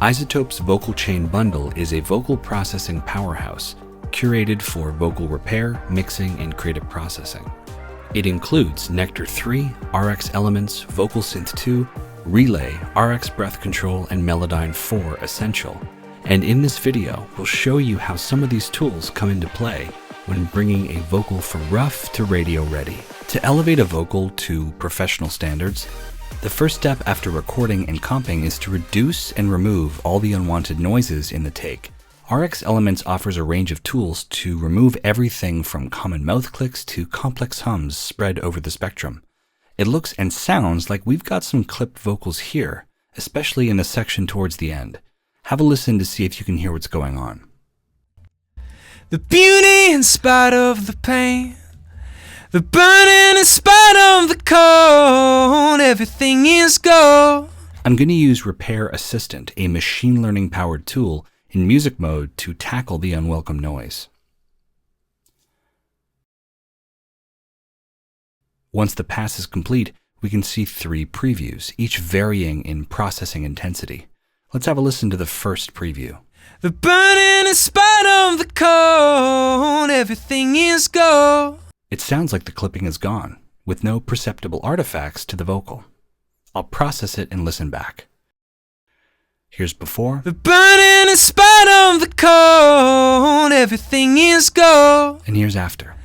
iZotope's Vocal Chain Bundle is a vocal processing powerhouse curated for vocal repair, mixing, and creative processing. It includes Nectar 3, RX Elements, Vocal Synth 2, Relay, RX Breath Control, and Melodyne 4 Essential. And in this video, we'll show you how some of these tools come into play when bringing a vocal from rough to radio ready. To elevate a vocal to professional standards, the first step after recording and comping is to reduce and remove all the unwanted noises in the take. RX Elements offers a range of tools to remove everything from common mouth clicks to complex hums spread over the spectrum. It looks and sounds like we've got some clipped vocals here, especially in the section towards the end. Have a listen to see if you can hear what's going on. The beauty in spite of the pain, the burning in spite of the cold, everything is gold. I'm going to use Repair Assistant, a machine learning powered tool in music mode to tackle the unwelcome noise. Once the pass is complete, we can see 3 previews, each varying in processing intensity. Let's have a listen to the first preview. The burning in spite of the cold, everything is gold. It sounds like the clipping is gone, with no perceptible artifacts to the vocal. I'll process it and listen back. Here's before. The burning in spite of the cold, everything is gold. And here's after.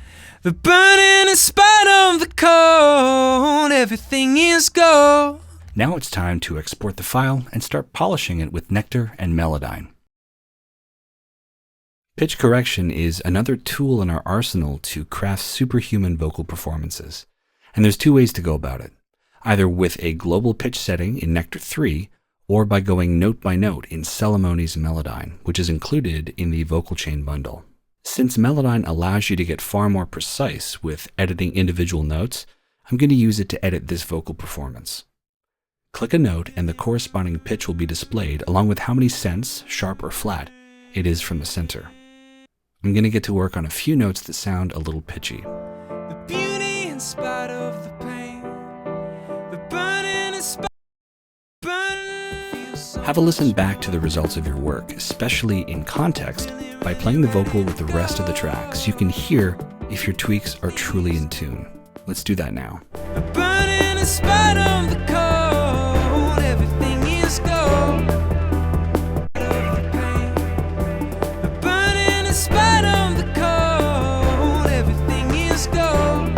The burning in spite of the cold, everything is gold. Now it's time to export the file and start polishing it with Nectar and Melodyne. Pitch correction is another tool in our arsenal to craft superhuman vocal performances. And there's 2 ways to go about it. Either with a global pitch setting in Nectar 3, or by going note by note in Celemoni's Melodyne, which is included in the Vocal Chain Bundle. Since Melodyne allows you to get far more precise with editing individual notes, I'm going to use it to edit this vocal performance. Click a note and the corresponding pitch will be displayed along with how many cents, sharp or flat, it is from the center. I'm going to get to work on a few notes that sound a little pitchy. The beauty in spite of the pain, the burning in spite. Have a listen back to the results of your work, especially in context, by playing the vocal with the rest of the track so you can hear if your tweaks are truly in tune. Let's do that now. The burning in spite of the cold, everything is gold. The pain, the burning in spite of the cold, everything is gold.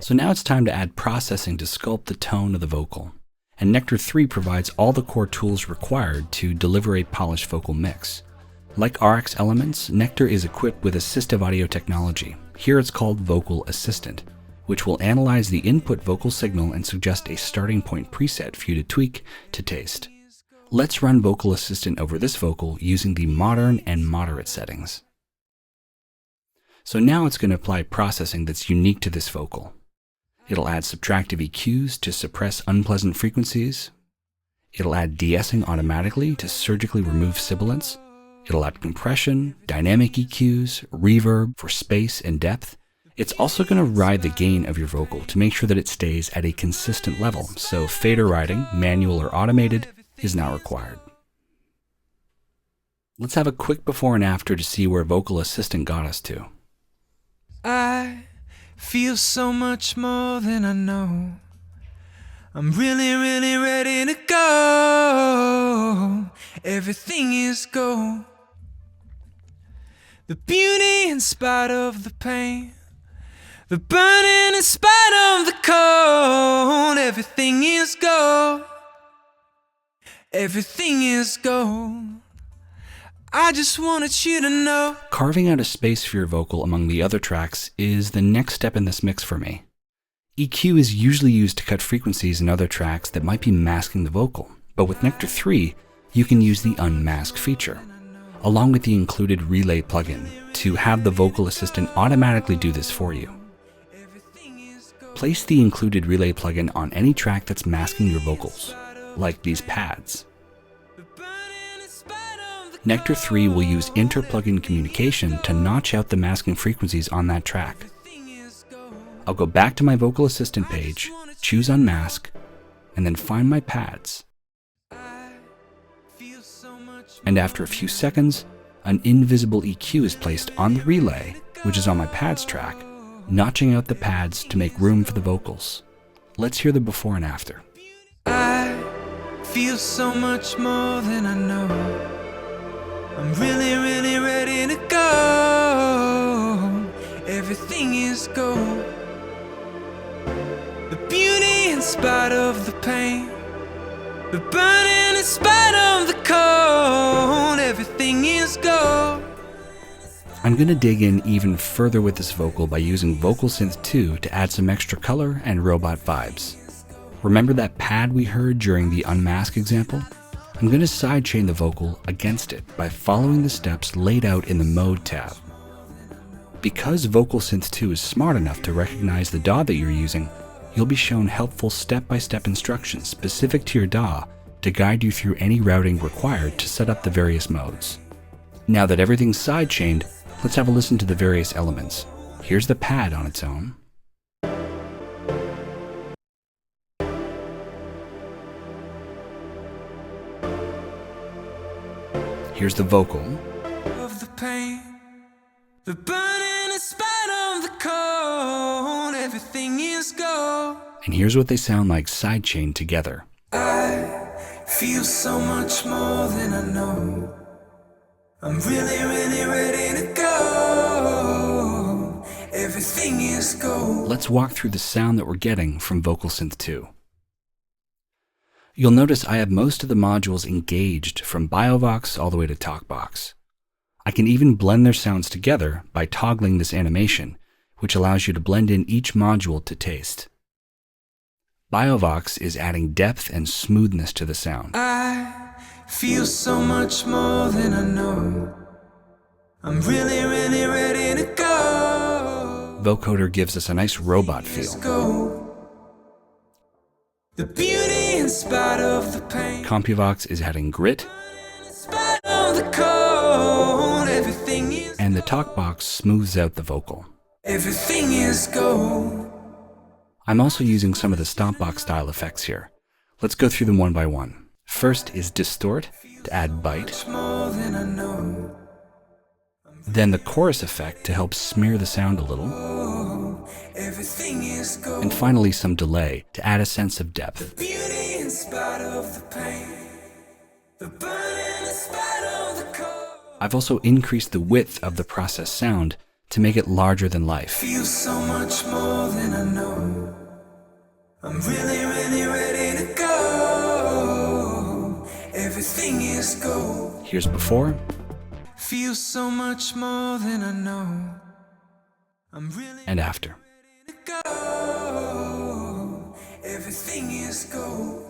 So now it's time to add processing to sculpt the tone of the vocal. And Nectar 3 provides all the core tools required to deliver a polished vocal mix. Like RX Elements, Nectar is equipped with assistive audio technology. Here it's called Vocal Assistant, which will analyze the input vocal signal and suggest a starting point preset for you to tweak to taste. Let's run Vocal Assistant over this vocal using the modern and moderate settings. So now it's going to apply processing that's unique to this vocal. It'll add subtractive EQs to suppress unpleasant frequencies. It'll add de-essing automatically to surgically remove sibilants. It'll add compression, dynamic EQs, reverb for space and depth. It's also going to ride the gain of your vocal to make sure that it stays at a consistent level, so fader riding, manual or automated, is not required. Let's have a quick before and after to see where Vocal Assistant got us to. I feel so much more than I know. I'm really, really ready to go. Everything is gold. The beauty in spite of the pain, the burning in spite of the cold, everything is gold. Everything is gold. I just wanted you to know. Carving out a space for your vocal among the other tracks is the next step in this mix for me. EQ is usually used to cut frequencies in other tracks that might be masking the vocal, but with Nectar 3, you can use the Unmask feature, along with the included Relay plugin, to have the Vocal Assistant automatically do this for you. Place the included Relay plugin on any track that's masking your vocals, like these pads. Nectar 3 will use inter-plugin communication to notch out the masking frequencies on that track. I'll go back to my Vocal Assistant page, choose Unmask, and then find my pads. And after a few seconds, an invisible EQ is placed on the relay, which is on my pads track, notching out the pads to make room for the vocals. Let's hear the before and after. I feel so much more than I know. I'm really, really ready to go. Everything is gold. The beauty in spite of the pain. The burning in spite of the cold. Everything is gold. I'm going to dig in even further with this vocal by using Vocal Synth 2 to add some extra color and robot vibes. Remember that pad we heard during the unmask example? I'm going to sidechain the vocal against it by following the steps laid out in the Mode tab. Because Vocal Synth 2 is smart enough to recognize the DAW that you're using, you'll be shown helpful step-by-step instructions specific to your DAW to guide you through any routing required to set up the various modes. Now that everything's sidechained, let's have a listen to the various elements. Here's the pad on its own. Here's the vocal. Of the pain, the burning in spite of the cold, everything is gold. And here's what they sound like sidechained together. I feel so much more than I know. I'm really, really ready to go. Everything is gold. Let's walk through the sound that we're getting from Vocal Synth 2. You'll notice I have most of the modules engaged from BioVox all the way to TalkBox. I can even blend their sounds together by toggling this animation, which allows you to blend in each module to taste. BioVox is adding depth and smoothness to the sound. I feel so much more than I know. I'm really, really ready to go. Vocoder gives us a nice robot feel. Go. The beauty in spite of the pain. CompuVox is adding grit. In spite of the cold, everything is. And the TalkBox smooths out the vocal. Everything is gold. I'm also using some of the Stompbox style effects here. Let's go through them one by one. First is Distort to add bite. More than I know. Then the chorus effect to help smear the sound a little. Everything is gold. And finally some delay to add a sense of depth. Beauty in spite of the pain. The burning in spite of the cold. I've also increased the width of the processed sound to make it larger than life. Feel so much more than I know. I'm really, really ready to go. Everything is gold. Here's before. Feel so much more than I know. I'm really And after. ready to go. Everything is gold.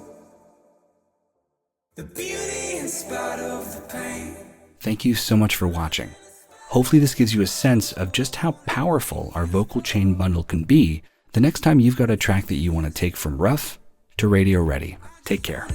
The beauty in spite of the pain. Thank you so much for watching. Hopefully this gives you a sense of just how powerful our vocal chain bundle can be the next time you've got a track that you want to take from rough to radio ready. Take care.